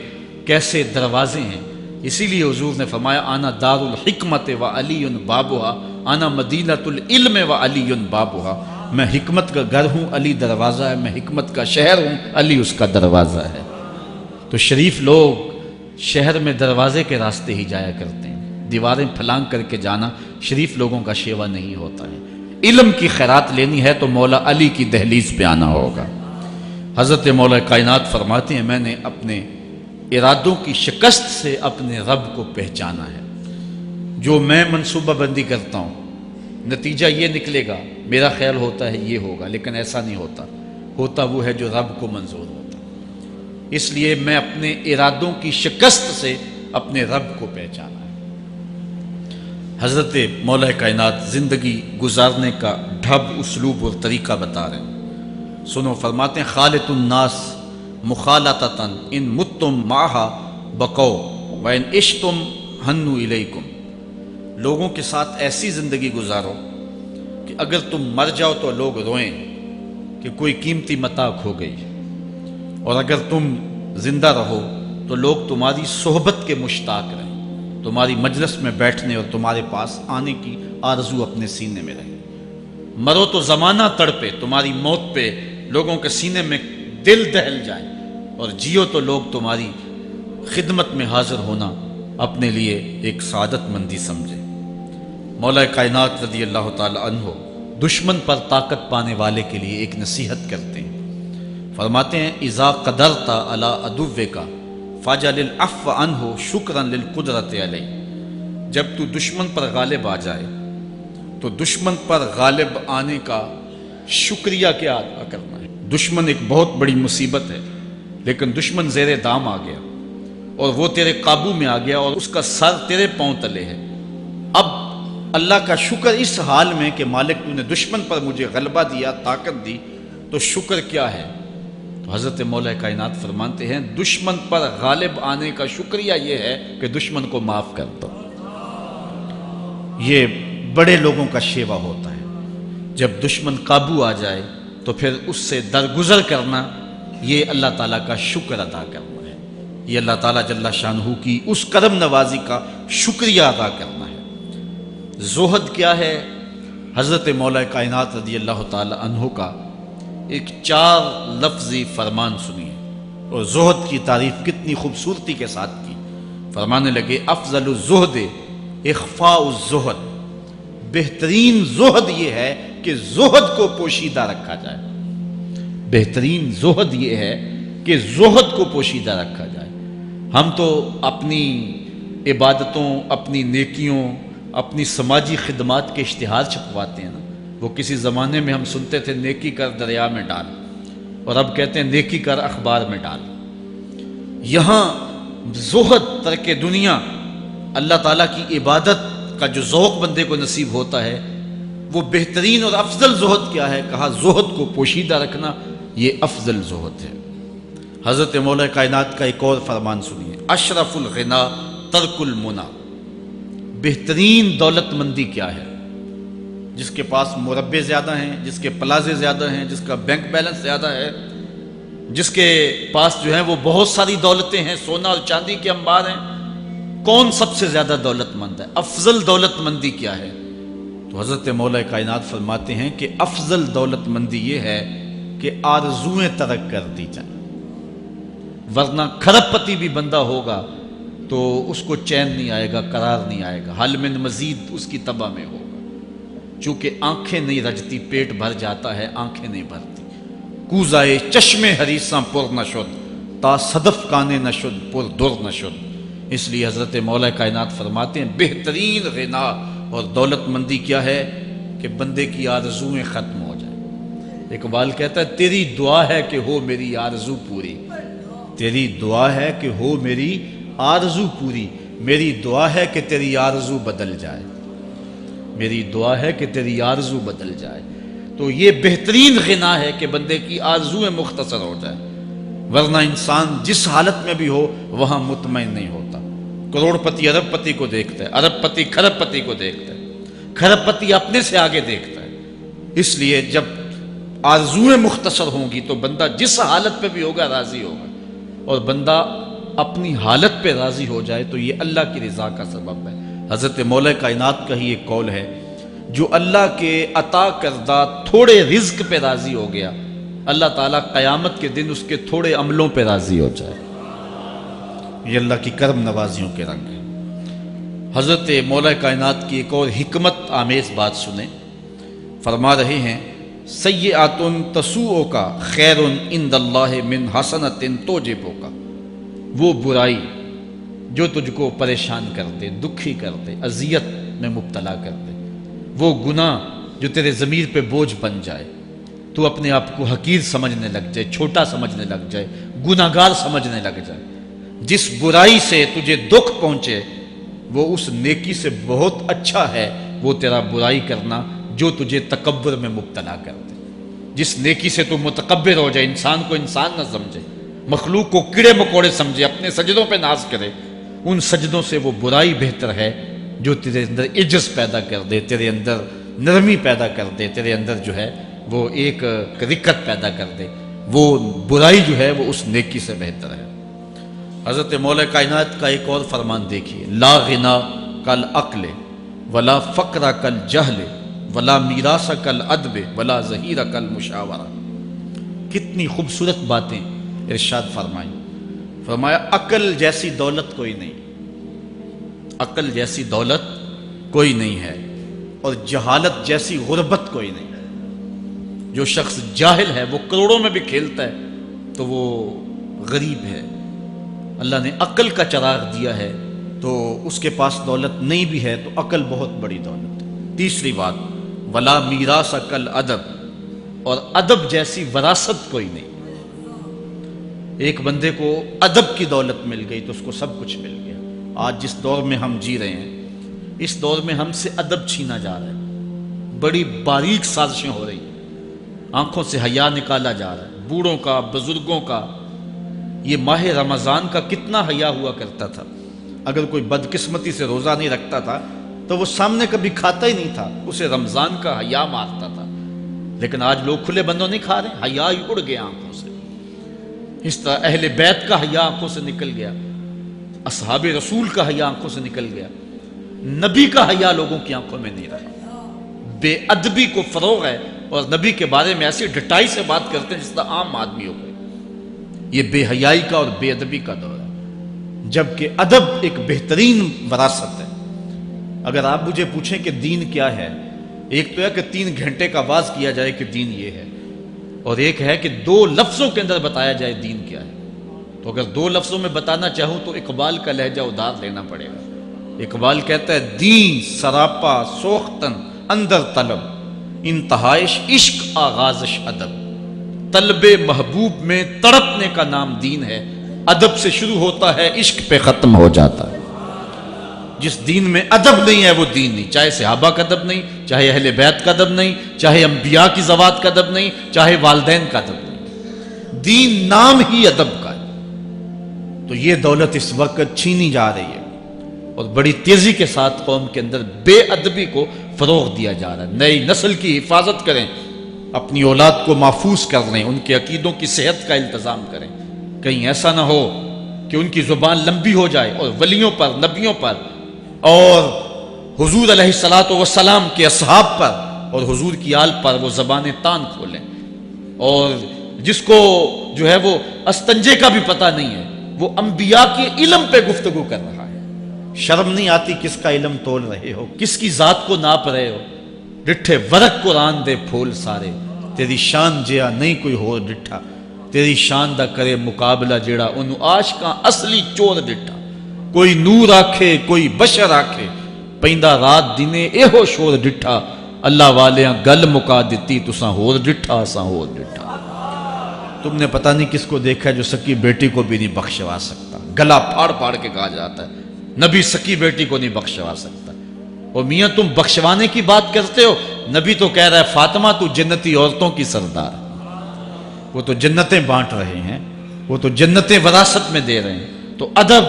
کیسے دروازے ہیں۔ اسی لیے حضور نے فرمایا آنا دار الحکمت و علی بابھا، آنا مدینۃ العلم و علی بابھا، میں حکمت کا گھر ہوں، علی دروازہ ہے، میں حکمت کا شہر ہوں، علی اس کا دروازہ ہے۔ تو شریف لوگ شہر میں دروازے کے راستے ہی جایا کرتے ہیں، دیواریں پھلانگ کر کے جانا شریف لوگوں کا شیوا نہیں ہوتا ہے۔ علم کی خیرات لینی ہے تو مولا علی کی دہلیز پہ آنا ہوگا۔ حضرت مولا کائنات فرماتے ہیں میں نے اپنے ارادوں کی شکست سے اپنے رب کو پہچانا ہے۔ جو میں منصوبہ بندی کرتا ہوں نتیجہ یہ نکلے گا، میرا خیال ہوتا ہے یہ ہوگا، لیکن ایسا نہیں ہوتا، ہوتا وہ ہے جو رب کو منظور ہوتا۔ اس لیے میں اپنے ارادوں کی شکست سے اپنے رب کو پہچانا ہے۔ حضرت مولا کائنات زندگی گزارنے کا ڈھب، اسلوب اور طریقہ بتا رہے ہیں۔ سنو، فرماتے ہیں خالط الناس مخالطتاً ان متم معہا بقو وان عشتم ہنو الیکم، لوگوں کے ساتھ ایسی زندگی گزارو کہ اگر تم مر جاؤ تو لوگ روئیں کہ کوئی قیمتی متاع کھو گئی، اور اگر تم زندہ رہو تو لوگ تمہاری صحبت کے مشتاق رہیں، تمہاری مجلس میں بیٹھنے اور تمہارے پاس آنے کی آرزو اپنے سینے میں رہے۔ مرو تو زمانہ تڑپے، تمہاری موت پہ لوگوں کے سینے میں دل دہل جائیں، اور جیو تو لوگ تمہاری خدمت میں حاضر ہونا اپنے لیے ایک سعادت مندی سمجھے۔ مولا کائنات رضی اللہ تعالی عنہ دشمن پر طاقت پانے والے کے لیے ایک نصیحت کرتے ہیں، فرماتے ہیں اذا قدرت علی عدوک فاجعل العفو عنہ شکرا للقدرت علیہ، جب تو دشمن پر غالب آ جائے تو دشمن پر غالب آنے کا شکریہ کیا ادا کرنا ہے۔ دشمن ایک بہت بڑی مصیبت ہے، لیکن دشمن زیر دام آ گیا اور وہ تیرے قابو میں آ گیا اور اس کا سر تیرے پاؤں تلے ہے۔ اب اللہ کا شکر اس حال میں کہ مالک تو نے دشمن پر مجھے غلبہ دیا، طاقت دی، تو شکر کیا ہے؟ تو حضرت مولا کائنات فرماتے ہیں دشمن پر غالب آنے کا شکریہ یہ ہے کہ دشمن کو معاف کر دو۔ یہ بڑے لوگوں کا شیوا ہوتا ہے، جب دشمن قابو آ جائے تو پھر اس سے درگزر کرنا، یہ اللہ تعالیٰ کا شکر ادا کرنا ہے، یہ اللہ تعالیٰ جل شانہ کی اس کرم نوازی کا شکریہ ادا کرنا ہے۔ زہد کیا ہے؟ حضرت مولا کائنات رضی اللہ تعالی عنہ کا ایک 4 لفظی فرمان سنیے، اور زہد کی تعریف کتنی خوبصورتی کے ساتھ کی۔ فرمانے لگے افضل الزہد اخفاء الزہد، بہترین زہد یہ ہے کہ زہد کو پوشیدہ رکھا جائے، بہترین زہد یہ ہے کہ زہد کو پوشیدہ رکھا جائے۔ ہم تو اپنی عبادتوں، اپنی نیکیوں، اپنی سماجی خدمات کے اشتہار چھپواتے ہیں نا۔ وہ کسی زمانے میں ہم سنتے تھے نیکی کر دریا میں ڈال، اور اب کہتے ہیں نیکی کر اخبار میں ڈال۔ یہاں زہد، ترک دنیا، اللہ تعالیٰ کی عبادت کا جو ذوق بندے کو نصیب ہوتا ہے، وہ بہترین اور افضل زہد کیا ہے؟ کہا زہد کو پوشیدہ رکھنا، یہ افضل زہد ہے۔ حضرت مولا کائنات کا ایک اور فرمان سنیے، اشرف الغنا ترک المنا، بہترین دولت مندی کیا ہے؟ جس کے پاس مربے زیادہ ہیں، جس کے پلازے زیادہ ہیں، جس کا بینک بیلنس زیادہ ہے، جس کے پاس جو ہے وہ بہت ساری دولتیں ہیں، سونا اور چاندی کے انبار ہیں، کون سب سے زیادہ دولت مند ہے؟ افضل دولت مندی کیا ہے؟ تو حضرت مولا کائنات فرماتے ہیں کہ افضل دولت مندی یہ ہے کہ آرزویں ترک کر دی جائیں، ورنہ کھرب پتی بھی بندہ ہوگا تو اس کو چین نہیں آئے گا، قرار نہیں آئے گا، حل من مزید اس کی تباہ میں ہوگا۔ چونکہ آنکھیں نہیں رجتی، پیٹ بھر جاتا ہے، آنکھیں نہیں بھرتی۔ کوزائے چشم حریصاں پر نشد، تا صدف کانے نشد پر در نشد۔ اس لیے حضرت مولا کائنات فرماتے ہیں بہترین غنا اور دولت مندی کیا ہے؟ کہ بندے کی آرزویں ختم ہو جائیں۔ اقبال کہتا ہے تیری دعا ہے کہ ہو میری آرزو پوری، تیری دعا ہے کہ ہو میری آرزو پوری، میری دعا ہے کہ تیری آرزو بدل جائے، میری دعا ہے کہ تیری آرزو بدل جائے۔ تو یہ بہترین غنا ہے کہ بندے کی آرزویں مختصر ہو جائے، ورنہ انسان جس حالت میں بھی ہو وہاں مطمئن نہیں ہوتا۔ کروڑ پتی ارب پتی کو دیکھتا ہے، ارب پتی کھرب پتی کو دیکھتا ہے، کھرب پتی اپنے سے آگے دیکھتا ہے۔ اس لیے جب آرزویں مختصر ہوں گی تو بندہ جس حالت پہ بھی ہوگا راضی ہوگا، اور بندہ اپنی حالت پہ راضی ہو جائے تو یہ اللہ کی رضا کا سبب ہے۔ حضرت مولا کائنات کا ہی ایک قول ہے، جو اللہ کے عطا کردہ تھوڑے رزق پہ راضی ہو گیا، اللہ تعالیٰ قیامت کے دن اس کے تھوڑے عملوں پہ راضی ہو جائے۔ یہ اللہ کی کرم نوازیوں کے رنگ ہے۔ حضرت مولا کائنات کی ایک اور حکمت آمیز بات سنیں، فرما رہے ہیں سیئات تسوء کا خیر عند اللہ من حسنۃ توجب کا، وہ برائی جو تجھ کو پریشان کر دے، دکھی کر دے، اذیت میں مبتلا کر دے، وہ گناہ جو تیرے ضمیر پہ بوجھ بن جائے، تو اپنے آپ کو حقیر سمجھنے لگ جائے، چھوٹا سمجھنے لگ جائے، گناہگار سمجھنے لگ جائے، جس برائی سے تجھے دکھ پہنچے وہ اس نیکی سے بہت اچھا ہے وہ تیرا برائی کرنا جو تجھے تکبر میں مبتلا کر دے۔ جس نیکی سے تو متکبر ہو جائے، انسان کو انسان نہ سمجھے، مخلوق کو کیڑے مکوڑے سمجھے، اپنے سجدوں پہ ناز کرے، ان سجدوں سے وہ برائی بہتر ہے جو تیرے اندر عجز پیدا کر دے، تیرے اندر نرمی پیدا کر دے، تیرے اندر جو ہے وہ ایک رقت پیدا کر دے۔ وہ برائی جو ہے وہ اس نیکی سے بہتر ہے۔ حضرت مولا کائنات کا ایک اور فرمان دیکھیے، لا غنا کل عقل ولا فقر کل جہل ولا میراث کل ادب ولا ظہیر کل مشاورہ۔ کتنی خوبصورت باتیں ارشاد فرمائی۔ فرمایا عقل جیسی دولت کوئی نہیں، عقل جیسی دولت کوئی نہیں ہے، اور جہالت جیسی غربت کوئی نہیں۔ جو شخص جاہل ہے وہ کروڑوں میں بھی کھیلتا ہے تو وہ غریب ہے۔ اللہ نے عقل کا چراغ دیا ہے تو اس کے پاس دولت نہیں بھی ہے تو عقل بہت بڑی دولت ہے۔ تیسری بات، ولا میراث کل ادب، اور ادب جیسی وراثت کوئی نہیں۔ ایک بندے کو ادب کی دولت مل گئی تو اس کو سب کچھ مل گیا۔ آج جس دور میں ہم جی رہے ہیں، اس دور میں ہم سے ادب چھینا جا رہا ہے، بڑی باریک سازشیں ہو رہی ہیں، آنکھوں سے حیا نکالا جا رہا ہے، بوڑھوں کا، بزرگوں کا۔ یہ ماہ رمضان کا کتنا حیا ہوا کرتا تھا، اگر کوئی بدقسمتی سے روزہ نہیں رکھتا تھا تو وہ سامنے کبھی کھاتا ہی نہیں تھا، اسے رمضان کا حیا مارتا تھا۔ لیکن آج لوگ کھلے بندوں نہیں کھا رہے، حیا ہی اڑ گیا آنکھوں سے۔ اس طرح اہل بیت کا حیا آنکھوں سے نکل گیا، اصحاب رسول کا حیا آنکھوں سے نکل گیا، نبی کا حیا لوگوں کی آنکھوں میں نہیں رہا۔ بے ادبی کو فروغ ہے، اور نبی کے بارے میں ایسی ڈٹائی سے بات کرتے ہیں جس طرح عام آدمی ہو گئے۔ یہ بے حیائی کا اور بے ادبی کا دور ہے، جبکہ ادب ایک بہترین وراثت ہے۔ اگر آپ مجھے پوچھیں کہ دین کیا ہے، ایک تو ہے کہ 3 گھنٹے کا واز کیا جائے کہ دین یہ ہے، اور ایک ہے کہ 2 لفظوں کے اندر بتایا جائے دین کیا ہے۔ تو اگر 2 لفظوں میں بتانا چاہوں تو اقبال کا لہجہ ادھار لینا پڑے گا۔ اقبال کہتا ہے، دین سراپا سوختن اندر طلب، انتہائش عشق آغازش ادب۔ طلب محبوب میں تڑپنے کا نام دین ہے، ادب سے شروع ہوتا ہے، عشق پہ ختم ہو جاتا ہے۔ جس دین میں ادب نہیں ہے وہ دین نہیں، چاہے صحابہ کا ادب نہیں، چاہے اہل بیت کا ادب نہیں، چاہے انبیاء کی ذوات کا ادب نہیں، چاہے والدین کا ادب نہیں، دین نام ہی ادب کا ہے۔ تو یہ دولت اس وقت چھینی جا رہی ہے، اور بڑی تیزی کے ساتھ قوم کے اندر بے ادبی کو فروغ دیا جا رہا ہے۔ نئی نسل کی حفاظت کریں، اپنی اولاد کو محفوظ کر لیں، ان کے عقیدوں کی صحت کا التزام کریں، کہیں ایسا نہ ہو کہ ان کی زبان لمبی ہو جائے اور ولیوں پر، نبیوں پر، اور حضور علیہ الصلوۃ والسلام کے اصحاب پر اور حضور کی آل پر وہ زبانیں تان کھولیں۔ اور جس کو جو ہے وہ استنجے کا بھی پتہ نہیں ہے، وہ انبیاء کے علم پہ گفتگو کر رہا ہے۔ شرم نہیں آتی کس کا علم تول رہے ہو، کس کی ذات کو ناپ رہے ہو۔ ڈٹھے ورق قرآن دے پھول سارے، تیری شان جیا نہیں کوئی ہو ڈٹھا، تیری شان دا کرے مقابلہ جیڑا انہوں عاشقاں اصلی چور ڈٹھا۔ کوئی نور آکھے کوئی بشر آکھے، پیندہ رات دینے ایہو شور ڈٹھا، اللہ والیاں گل مکا دیتی تساں ہور ڈٹھا اساں ہور ڈٹھا۔ تم نے پتہ نہیں کس کو دیکھا ہے جو سکی بیٹی کو بھی نہیں بخشوا سکتا، گلا پھاڑ پھاڑ کے کہا جاتا ہے نبی سکی بیٹی کو نہیں بخشوا سکتا۔ اور میاں تم بخشوانے کی بات کرتے ہو، نبی تو کہہ رہا ہے فاطمہ تو جنتی عورتوں کی سردار، وہ تو جنتیں بانٹ رہے ہیں، وہ تو جنتیں وراثت میں دے رہے ہیں۔ تو ادب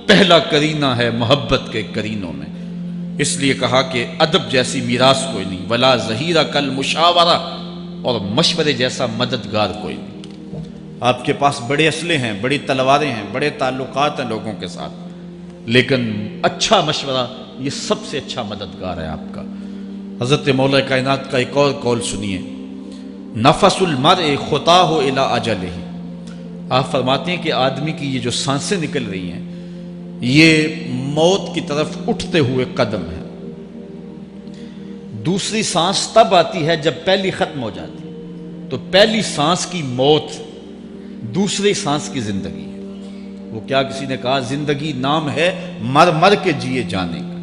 پہلا کرینہ ہے محبت کے کرینوں میں، اس لیے کہا کہ ادب جیسی میراث کوئی نہیں، ولا ظہیرہ کل مشاورہ، اور مشورے جیسا مددگار کوئی نہیں۔ آپ کے پاس بڑے اسلحے ہیں، بڑی تلواریں ہیں، بڑے تعلقات ہیں لوگوں کے ساتھ، لیکن اچھا مشورہ یہ سب سے اچھا مددگار ہے آپ کا۔ حضرت مولا کائنات کا ایک اور قول سنیے، نفس المرء خطاہ الی اجلہ۔ آپ فرماتے ہیں کہ آدمی کی یہ جو سانسیں نکل رہی ہیں یہ موت کی طرف اٹھتے ہوئے قدم ہے۔ دوسری سانس تب آتی ہے جب پہلی ختم ہو جاتی ہے، تو پہلی سانس کی موت دوسری سانس کی زندگی ہے۔ وہ کیا کسی نے کہا زندگی نام ہے مر مر کے جیے جانے کا۔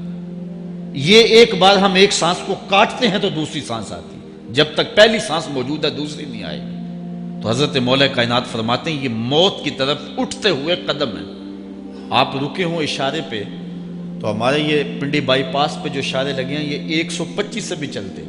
یہ ایک بار ہم ایک سانس کو کاٹتے ہیں تو دوسری سانس آتی ہے، جب تک پہلی سانس موجود ہے دوسری نہیں آئے گی۔ تو حضرت مولا کائنات فرماتے ہیں یہ موت کی طرف اٹھتے ہوئے قدم ہے۔ آپ رکے ہوں اشارے پہ تو ہمارے یہ پنڈی بائی پاس پہ جو اشارے لگے ہیں یہ 125 سے بھی چلتے،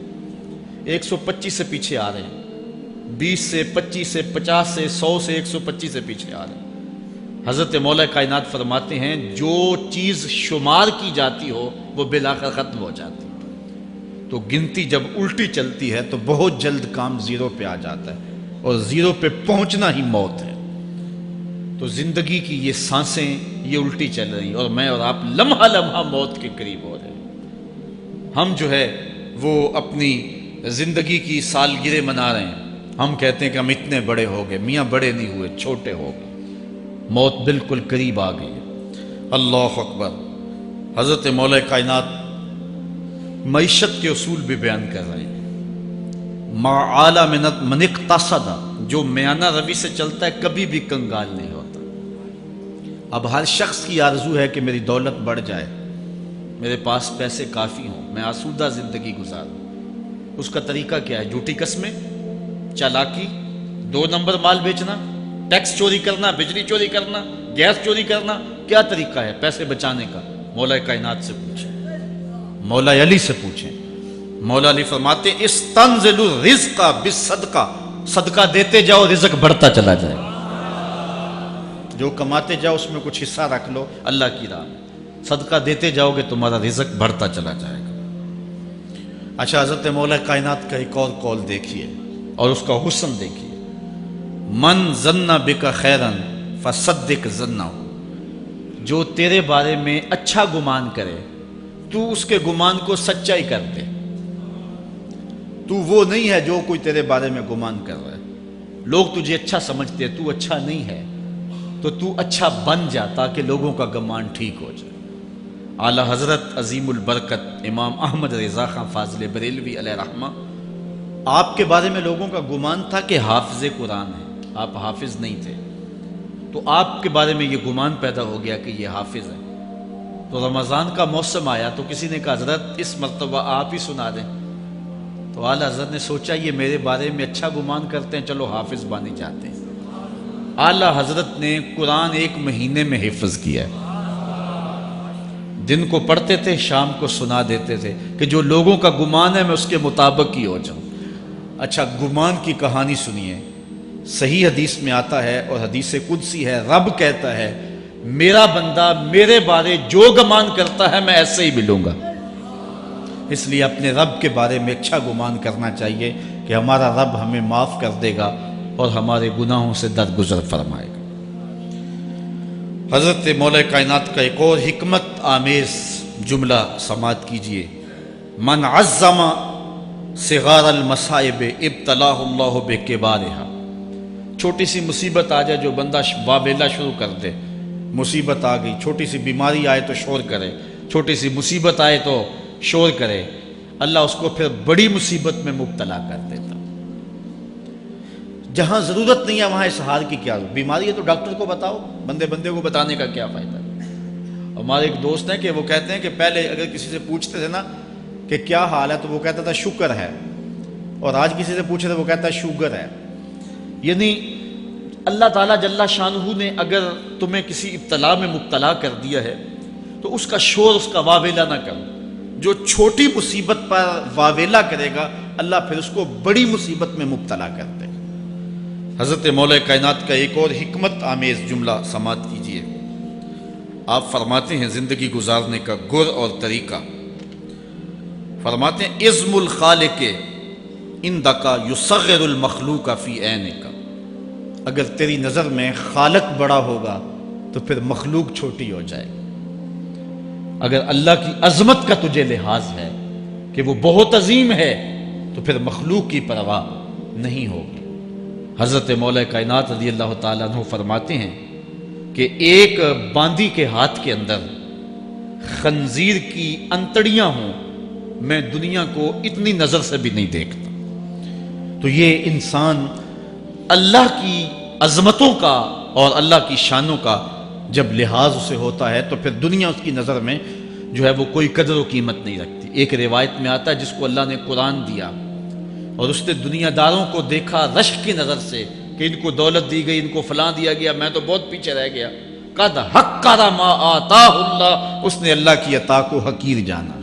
125 سے پیچھے آ رہے ہیں، 20 سے 25 سے 50 سے 100 سے 125 سے پیچھے آ رہے ہیں۔ حضرت مولا کائنات فرماتے ہیں جو چیز شمار کی جاتی ہو وہ بالآخر ختم ہو جاتی ہے۔ تو گنتی جب الٹی چلتی ہے تو بہت جلد کام زیرو پہ آ جاتا ہے، اور زیرو پہ پہنچنا ہی موت ہے۔ تو زندگی کی یہ سانسیں یہ الٹی چل رہی ہیں، اور میں اور آپ لمحہ لمحہ موت کے قریب ہو رہے ہیں۔ ہم جو ہے وہ اپنی زندگی کی سالگرہ منا رہے ہیں، ہم کہتے ہیں کہ ہم اتنے بڑے ہو گئے، میاں بڑے نہیں ہوئے، چھوٹے ہو گئے، موت بالکل قریب آ گئی ہے۔ اللہ اکبر۔ حضرت مولا کائنات معیشت کے اصول بھی بیان کر رہے ہیں۔ ما اعلی من اقتصد، جو میانہ روی سے چلتا ہے کبھی بھی کنگال نہیں ہوتا۔ اب ہر شخص کی آرزو ہے کہ میری دولت بڑھ جائے، میرے پاس پیسے کافی ہوں، میں آسودہ زندگی گزاروں۔ اس کا طریقہ کیا ہے؟ جھوٹی قسمیں، چالاکی، 2 نمبر مال بیچنا، ٹیکس چوری کرنا، بجلی چوری کرنا، گیس چوری کرنا۔ کیا طریقہ ہے پیسے بچانے کا؟ مولا کائنات سے پوچھیں، مولا علی سے پوچھیں۔ مولا علی فرماتے ہیں استنزل الرزق بالصدقہ، صدقہ دیتے جاؤ رزق بڑھتا چلا جائے گا۔ جو کماتے جاؤ اس میں کچھ حصہ رکھ لو اللہ کی راہ میں، صدقہ دیتے جاؤ گے تمہارا رزق بڑھتا چلا جائے گا۔ اچھا، حضرت مولا کائنات کا ایک اور قول دیکھیے اور اس کا حسن دیکھیے۔ من ظن بک خیرا فصدق ظنہ، جو تیرے بارے میں اچھا گمان کرے تو اس کے گمان کو سچائی کر دے۔ تو وہ نہیں ہے جو کوئی تیرے بارے میں گمان کر رہا ہے، لوگ تجھے اچھا سمجھتے ہیں، تو اچھا نہیں ہے، تو اچھا بن جا تاکہ لوگوں کا گمان ٹھیک ہو جائے۔ اعلیٰ حضرت عظیم البرکت امام احمد رضا خان فاضل بریلوی علیہ رحمہ، آپ کے بارے میں لوگوں کا گمان تھا کہ حافظ قرآن ہے، آپ حافظ نہیں تھے، تو آپ کے بارے میں یہ گمان پیدا ہو گیا کہ یہ حافظ ہے۔ تو رمضان کا موسم آیا تو کسی نے کہا حضرت اس مرتبہ آپ ہی سنا دیں، تو اعلیٰ حضرت نے سوچا یہ میرے بارے میں اچھا گمان کرتے ہیں، چلو حافظ بننے جاتے ہیں۔ اعلیٰ حضرت نے قرآن 1 مہینے میں حفظ کیا ہے، دن کو پڑھتے تھے، شام کو سنا دیتے تھے کہ جو لوگوں کا گمان ہے میں اس کے مطابق ہی ہو جاؤں۔ اچھا، گمان کی کہانی سنیے، صحیح حدیث میں آتا ہے اور حدیث قدسی ہے، رب کہتا ہے میرا بندہ میرے بارے جو گمان کرتا ہے میں ایسے ہی ملوں گا۔ اس لیے اپنے رب کے بارے میں اچھا گمان کرنا چاہیے کہ ہمارا رب ہمیں معاف کر دے گا اور ہمارے گناہوں سے درگزر فرمائے گا۔ حضرت مولا کائنات کا ایک اور حکمت آمیز جملہ سماعت کیجئے۔ من عظم صغار المصائب ابتلاہ اللہ بکبارہا، چھوٹی سی مصیبت آ جائے جو بندہ واویلا شروع کر دے، مصیبت آ گئی، چھوٹی سی بیماری آئے تو شور کرے، چھوٹی سی مصیبت آئے تو شور کرے، اللہ اس کو پھر بڑی مصیبت میں مبتلا کر دیتا۔ جہاں ضرورت نہیں ہے وہاں اظہار کی کیا ضرورت؟ بیماری ہے تو ڈاکٹر کو بتاؤ، بندے کو بتانے کا کیا فائدہ؟ ہمارے ایک دوست ہیں کہ وہ کہتے ہیں کہ پہلے اگر کسی سے پوچھتے تھے نا کہ کیا حال ہے تو وہ کہتا تھا شکر ہے، اور آج کسی سے پوچھے تو وہ کہتا ہے شوگر ہے۔ یعنی اللہ تعالیٰ جل شانہ نے اگر تمہیں کسی ابتلا میں مبتلا کر دیا ہے تو اس کا شور، اس کا واویلا نہ کرو۔ جو چھوٹی مصیبت پر واویلا کرے گا اللہ پھر اس کو بڑی مصیبت میں مبتلا کر دے گا۔ حضرت مولا کائنات کا ایک اور حکمت آمیز جملہ سماعت کیجئے۔ آپ فرماتے ہیں زندگی گزارنے کا گر اور طریقہ، فرماتے ہیں عظم الخالق عندک یصغر المخلوق فی عینک، اگر تیری نظر میں خالق بڑا ہوگا تو پھر مخلوق چھوٹی ہو جائے گی۔ اگر اللہ کی عظمت کا تجھے لحاظ ہے کہ وہ بہت عظیم ہے تو پھر مخلوق کی پرواہ نہیں ہوگی۔ حضرت مولا کائنات رضی اللہ تعالیٰ عنہ فرماتے ہیں کہ ایک باندی کے ہاتھ کے اندر خنزیر کی انتڑیاں ہوں، میں دنیا کو اتنی نظر سے بھی نہیں دیکھتا۔ تو یہ انسان اللہ کی عظمتوں کا اور اللہ کی شانوں کا جب لحاظ اسے ہوتا ہے تو پھر دنیا اس کی نظر میں جو ہے وہ کوئی قدر و قیمت نہیں رکھتی۔ ایک روایت میں آتا ہے جس کو اللہ نے قرآن دیا اور اس نے دنیا داروں کو دیکھا رشک کی نظر سے کہ ان کو دولت دی گئی، ان کو فلاں دیا گیا، میں تو بہت پیچھے رہ گیا۔ قد حقر ما آتاہ اللہ، اس نے اللہ کی عطا کو حقیر جانا۔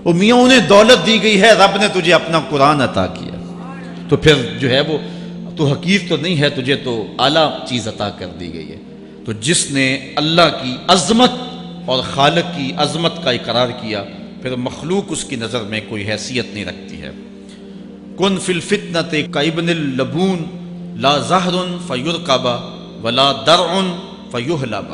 وہ میاں انہیں دولت دی گئی ہے، رب نے تجھے اپنا قرآن عطا کیا، تو پھر جو ہے وہ تو حقیر تو نہیں ہے، تجھے تو اعلیٰ چیز عطا کر دی گئی ہے۔ تو جس نے اللہ کی عظمت اور خالق کی عظمت کا اقرار کیا پھر مخلوق اس کی نظر میں کوئی حیثیت نہیں رکھتی ہے۔ کن فی الفتنۃ کابن اللبون لا زہر فیرکب ولا درع فیحلب،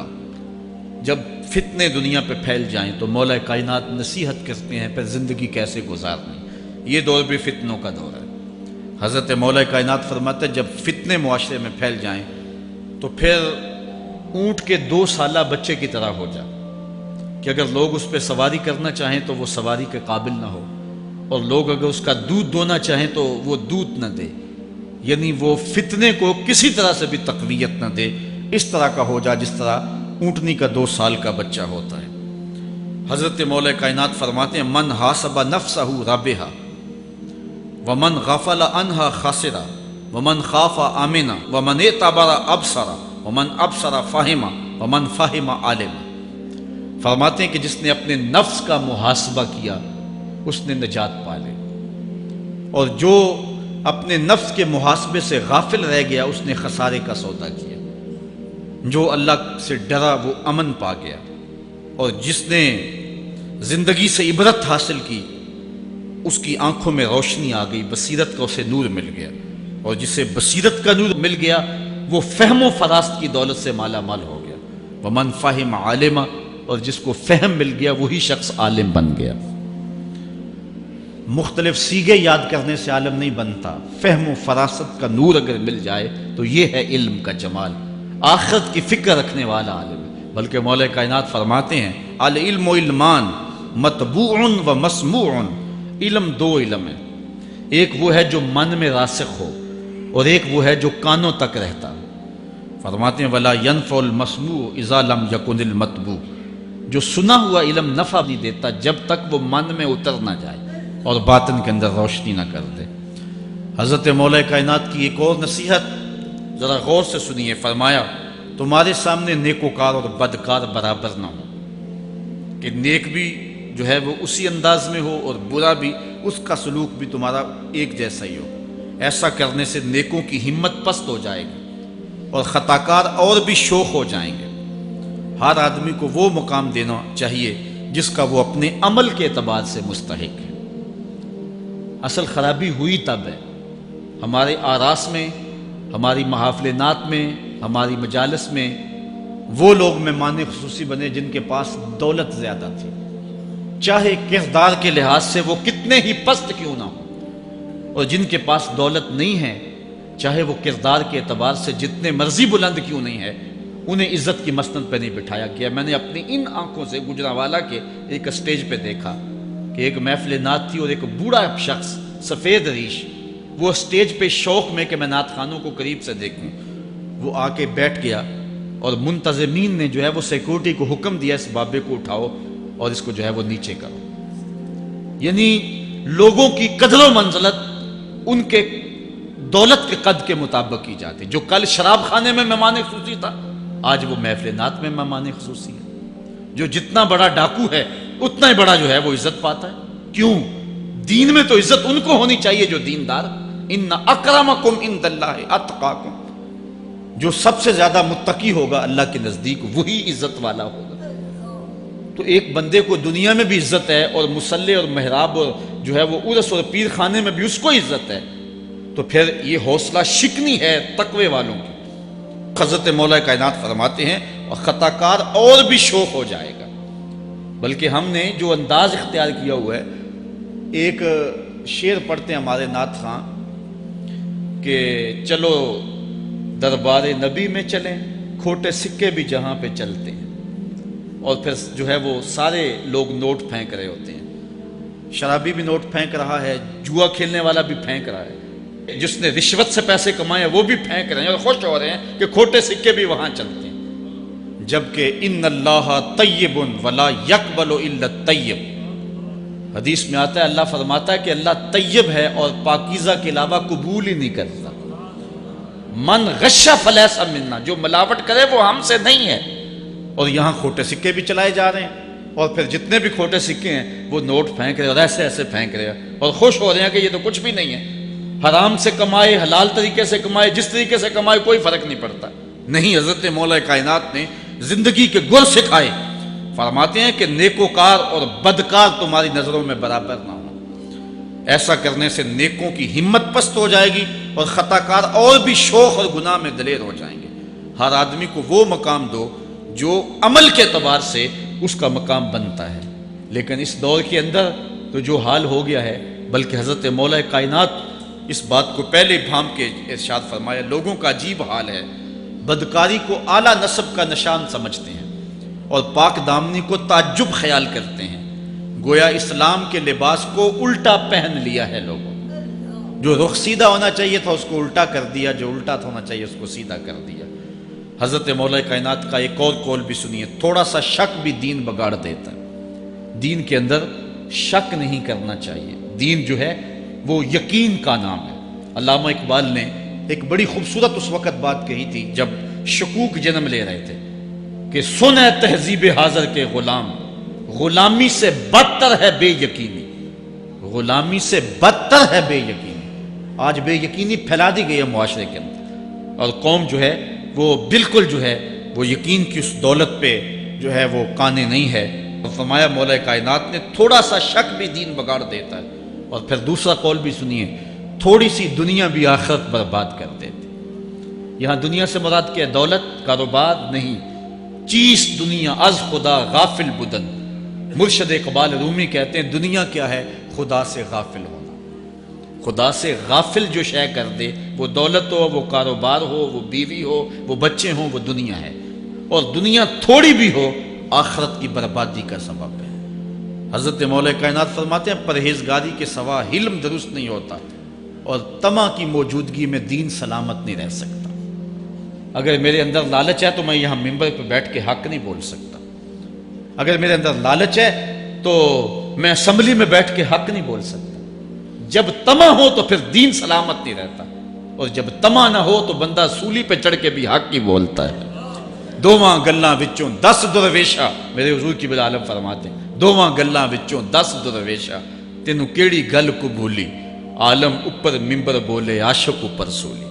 جب فتنے دنیا پہ پھیل جائیں تو مولا کائنات نصیحت کرتے ہیں پھر زندگی کیسے گزارنی۔ یہ دور بھی فتنوں کا دور ہے۔ حضرت مولا کائنات فرماتے ہیں جب فتنے معاشرے میں پھیل جائیں تو پھر اونٹ کے 2 سالہ بچے کی طرح ہو جا کہ اگر لوگ اس پہ سواری کرنا چاہیں تو وہ سواری کے قابل نہ ہو، اور لوگ اگر اس کا دودھ دونا چاہیں تو وہ دودھ نہ دے، یعنی وہ فتنے کو کسی طرح سے بھی تقویت نہ دے، اس طرح کا ہو جا جس طرح اونٹنی کا 2 سال کا بچہ ہوتا ہے۔ حضرت مولا کائنات فرماتے ہیں من حاسب نفسہ رابحا ومن غفل عنہا خاسرا ومن خاف آمنا ومن اعتبر ابصرا ومن ابصر فاہما ومن فاہم عالما۔ فرماتے ہیں کہ جس نے اپنے نفس کا محاسبہ کیا اس نے نجات پا لی، اور جو اپنے نفس کے محاسبے سے غافل رہ گیا اس نے خسارے کا سودا کیا۔ جو اللہ سے ڈرا وہ امن پا گیا، اور جس نے زندگی سے عبرت حاصل کی اس کی آنکھوں میں روشنی آ گئی، بصیرت کا اسے نور مل گیا، اور جسے بصیرت کا نور مل گیا وہ فہم و فراست کی دولت سے مالا مال ہو گیا۔ ومن فاہم عالما، اور جس کو فہم مل گیا وہی شخص عالم بن گیا۔ مختلف سیغے یاد کرنے سے عالم نہیں بنتا، فہم و فراست کا نور اگر مل جائے تو یہ ہے علم کا جمال، آخرت کی فکر رکھنے والا عالم ہے۔ بلکہ مولا کائنات فرماتے ہیں العلم علمان مطبوع و مسموع، علم 2 علم ہے، ایک وہ ہے جو من میں راسخ ہو اور ایک وہ ہے جو کانوں تک رہتا ہے۔ فرماتے ہیں ولا ينفع المسموع اذا لم يكن المتبوع، جو سنا ہوا علم نفع نہیں دیتا جب تک وہ من میں اتر نہ جائے اور باطن کے اندر روشنی نہ کر دے۔ حضرت مولا کائنات کی ایک اور نصیحت ذرا غور سے سنیے، فرمایا تمہارے سامنے نیکوکار اور بدکار برابر نہ ہو، کہ نیک بھی جو ہے وہ اسی انداز میں ہو اور برا بھی، اس کا سلوک بھی تمہارا ایک جیسا ہی ہو۔ ایسا کرنے سے نیکوں کی ہمت پست ہو جائے گی اور خطاکار اور بھی شوخ ہو جائیں گے۔ ہر آدمی کو وہ مقام دینا چاہیے جس کا وہ اپنے عمل کے اعتبار سے مستحق ہے۔ اصل خرابی ہوئی تب ہے ہمارے آراس میں، ہماری محافل نعت میں، ہماری مجالس میں وہ لوگ مہمان خصوصی بنے جن کے پاس دولت زیادہ تھی، چاہے کردار کے لحاظ سے وہ کتنے ہی پست کیوں نہ ہو، اور جن کے پاس دولت نہیں ہے چاہے وہ کردار کے اعتبار سے جتنے مرضی بلند کیوں نہیں ہے، انہیں عزت کی مسند پہ نہیں بٹھایا گیا۔ میں نے اپنی ان آنکھوں سے گجرانوالہ کے ایک اسٹیج پہ دیکھا کہ ایک محفل نعت تھی اور ایک بوڑھا شخص سفید ریش، وہ اسٹیج پہ شوق میں کہ میں نعت خانوں کو قریب سے دیکھوں، وہ آ کے بیٹھ گیا، اور منتظمین نے جو ہے وہ سیکورٹی کو حکم دیا اس بابے کو اٹھاؤ اور اس کو جو ہے وہ نیچے کرو۔ یعنی لوگوں کی قدر و منزلت ان کے دولت کے قد کے مطابق کی جاتی، جو کل شراب خانے میں مہمان خصوصی تھا آج وہ محفل نعت میں مہمان خصوصی ہے۔ جو جتنا بڑا ڈاکو ہے اتنا ہی بڑا جو ہے وہ عزت پاتا ہے۔ کیوں؟ دین میں تو عزت ان کو ہونی چاہیے جو دیندار، ان اکرمکم عند اللہ اتقاکم، جو سب سے زیادہ متقی ہوگا اللہ کے نزدیک وہی عزت والا ہوگا۔ تو ایک بندے کو دنیا میں بھی عزت ہے اور مصلی اور محراب اور جو ہے وہ عرس اور پیر خانے میں بھی اس کو عزت ہے، تو پھر یہ حوصلہ شکنی ہے تقوی والوں کی۔ حضرت مولا کائنات فرماتے ہیں اور خطا کار اور بھی شوق ہو جائے گا۔ بلکہ ہم نے جو انداز اختیار کیا ہوا ہے، ایک شعر پڑھتے ہیں ہمارے نعت خان کہ چلو دربار نبی میں چلیں، کھوٹے سکے بھی جہاں پہ چلتے ہیں، اور پھر جو ہے وہ سارے لوگ نوٹ پھینک رہے ہوتے ہیں، شرابی بھی نوٹ پھینک رہا ہے، جوا کھیلنے والا بھی پھینک رہا ہے، جس نے رشوت سے پیسے کمائے وہ بھی پھینک رہے ہیں اور خوش ہو رہے ہیں کہ کھوٹے سکے بھی وہاں چلتے ہیں، جبکہ ان اللہ طیب ولا یقبل الا الطیب۔ حدیث میں آتا ہے، اللہ فرماتا ہے کہ اللہ طیب ہے اور پاکیزہ کے علاوہ قبول ہی نہیں کرتا۔ من غش فلیس منا، جو ملاوٹ کرے وہ ہم سے نہیں ہے۔ اور یہاں کھوٹے سکے بھی چلائے جا رہے ہیں، اور پھر جتنے بھی کھوٹے سکے ہیں وہ نوٹ پھینک رہے اور ایسے ایسے پھینک رہے اور خوش ہو رہے ہیں کہ یہ تو کچھ بھی نہیں ہے، حرام سے کمائے حلال طریقے سے کمائے جس طریقے سے کمائے کوئی فرق نہیں پڑتا۔ نہیں، حضرت مولا کائنات نے زندگی کے گر سکھائے، فرماتے ہیں کہ نیکوکار اور بدکار تمہاری نظروں میں برابر نہ ہو۔ ایسا کرنے سے نیکوں کی ہمت پست ہو جائے گی اور خطا کار اور بھی شوق اور گناہ میں دلیر ہو جائیں گے۔ ہر آدمی کو وہ مقام دو جو عمل کے اعتبار سے اس کا مقام بنتا ہے۔ لیکن اس دور کے اندر تو جو حال ہو گیا ہے، بلکہ حضرت مولا کائنات اس بات کو پہلے بھام کے ارشاد فرمایا، لوگوں کا عجیب حال ہے، بدکاری کو اعلیٰ نسب کا نشان سمجھتے ہیں اور پاک دامنی کو تعجب خیال کرتے ہیں، گویا اسلام کے لباس کو الٹا پہن لیا ہے لوگوں، جو رخ سیدھا ہونا چاہیے تھا اس کو الٹا کر دیا، جو الٹا ہونا چاہیے اس کو سیدھا کر دیا۔ حضرت مولا کائنات کا ایک اور قول بھی سنیے، تھوڑا سا شک بھی دین بگاڑ دیتا ہے۔ دین کے اندر شک نہیں کرنا چاہیے، دین جو ہے وہ یقین کا نام ہے۔ علامہ اقبال نے ایک بڑی خوبصورت اس وقت بات کہی تھی جب شکوک جنم لے رہے تھے کہ سن ہے تہذیب حاضر کے غلام، غلامی سے بدتر ہے بے یقینی، غلامی سے بدتر ہے بے یقینی۔ آج بے یقینی پھیلا دی گئی ہے معاشرے کے اندر، اور قوم جو ہے وہ بالکل جو ہے وہ یقین کی اس دولت پہ جو ہے وہ قانے نہیں ہے۔ اور فرمایا مولا کائنات نے تھوڑا سا شک بھی دین بگاڑ دیتا ہے۔ اور پھر دوسرا قول بھی سنیے، تھوڑی سی دنیا بھی آخرت برباد کر دیتی۔ یہاں دنیا سے مراد کیا ہے؟ دولت، کاروبار نہیں، چیز دنیا از خدا غافل بدن۔ مرشد اقبال رومی کہتے ہیں دنیا کیا ہے؟ خدا سے غافل ہونا۔ خدا سے غافل جو شے کر دے، وہ دولت ہو، وہ کاروبار ہو، وہ بیوی ہو، وہ بچے ہوں، وہ دنیا ہے۔ اور دنیا تھوڑی بھی ہو آخرت کی بربادی کا سبب ہے۔ حضرت مولا کائنات فرماتے ہیں پرہیزگاری کے سوا علم درست نہیں ہوتا، اور طمع کی موجودگی میں دین سلامت نہیں رہ سکتا۔ اگر میرے اندر لالچ ہے تو میں یہاں ممبر پہ بیٹھ کے حق نہیں بول سکتا۔ اگر میرے اندر لالچ ہے تو میں اسمبلی میں بیٹھ کے حق نہیں بول سکتا۔ جب طمع ہو تو پھر دین سلامت نہیں رہتا، اور جب طمع نہ ہو تو بندہ سولی پہ چڑھ کے بھی حق ہی بولتا ہے۔ دوواں گلاں وچوں 10 درویشا، میرے حضور کی عالم فرماتے ہیں دوواں گلاں وچوں 10 درویشا، تینوں کیڑی گل کو بھولی، عالم اوپر ممبر بولے عاشق اوپر سولی۔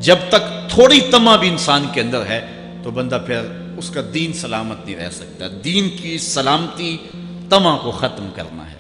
جب تک تھوڑی طمع بھی انسان کے اندر ہے تو بندہ پھر اس کا دین سلامت نہیں رہ سکتا۔ دین کی سلامتی طمع کو ختم کرنا ہے۔